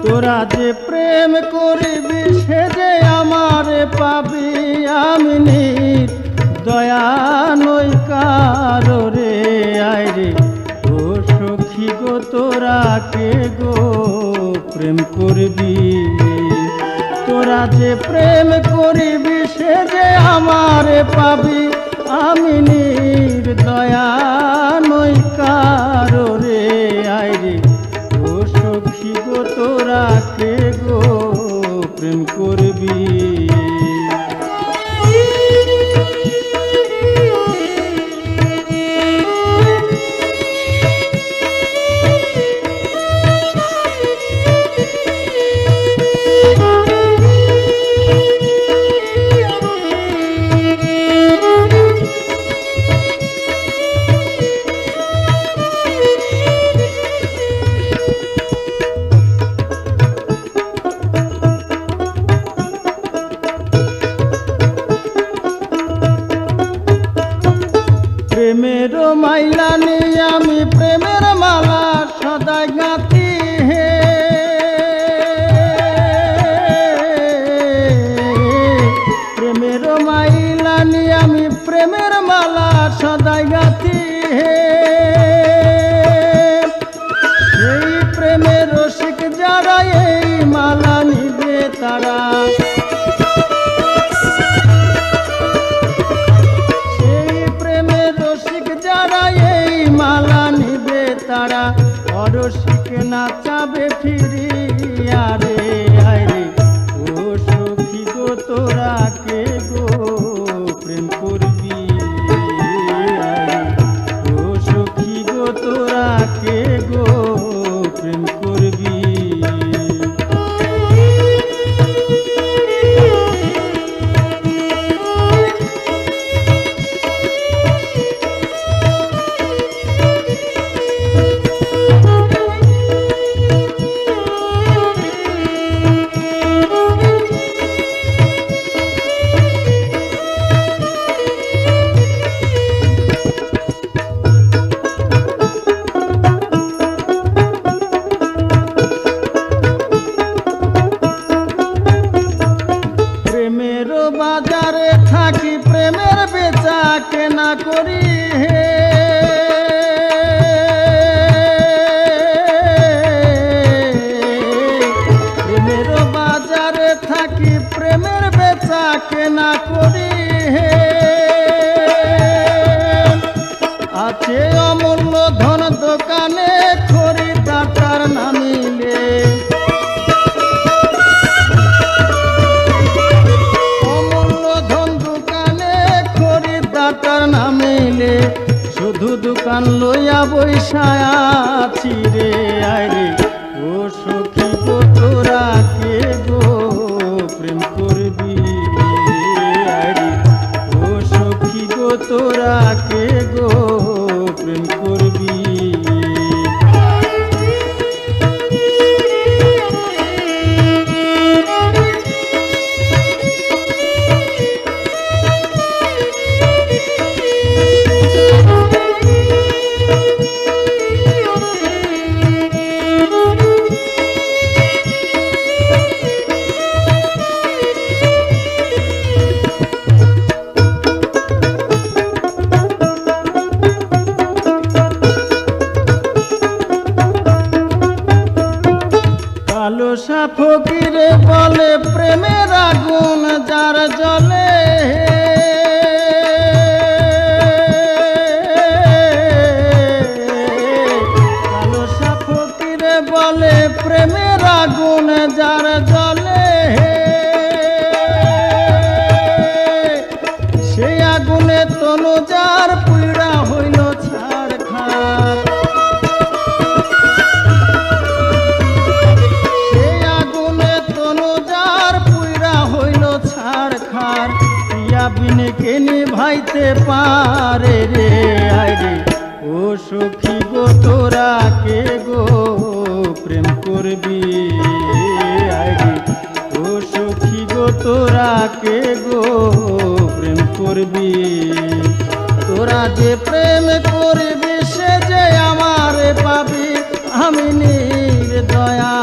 তোরা যে প্রেম করিবি সে যে আমারে পাবি, আমি দয়া নই কারো রে। আইরে ও সখী গো তোরা কে গো প্রেম করবি, তোরা যে প্রেম করিবি সে যে আমারে পাবি, আমি দয়া নই কারো রে। আইরে ও সখী গো তোরা কে গো প্রেম করবি। প্রেমের মাইলা নিয়ে আমি প্রেমের মালা সদা গাঁথি হে, প্রেমের মাইলা নিয়ে আমি প্রেমের মালা সদা গাঁথি হে। সেই প্রেমের রসিক যারা এই মালা নিবে তারা, মালা নিবে তারা, অরসিক নাচাবে ফিরিয়া রে। আইরে ও সখী গো তোরা কে গো প্রেম করবি, ও সখী গো তোরা কে গো প্রেম করবি। প্রেমের বাজারে থাকি প্রেমের বেচা কেনা করি হে, প্রেমের বাজারে থাকি প্রেমের বেচা কেনা করি হে। আছে অমূল্য ধন দোকানে খরিদার নামিলে, নামিলে শুধু দোকান লইয়া বৈশায় আছি রে। আইরে ও সখী গো তোরা কে গো প্রেম করবি, আইরে ও সখী গো তোরা কে গো প্রেম করবি। কালুসা ফকিরে বলে প্রেমের আগুন যার জ্বলে, কালুসা ফকিরে বলে প্রেমের আগুন যার জ্বলে, সেই আগুনে তনু যার পুইড়া হইল ছাড়খাড়, বিনে কে নিভাইতে পারে রে আরে ও সখী গো তোরা কে গো প্রেম করবি আরে ও সখী গো তোরা কে গো প্রেম করবি তোরা যে প্রেম করবি সে যে আমারে পাবি আমি নির্দয়া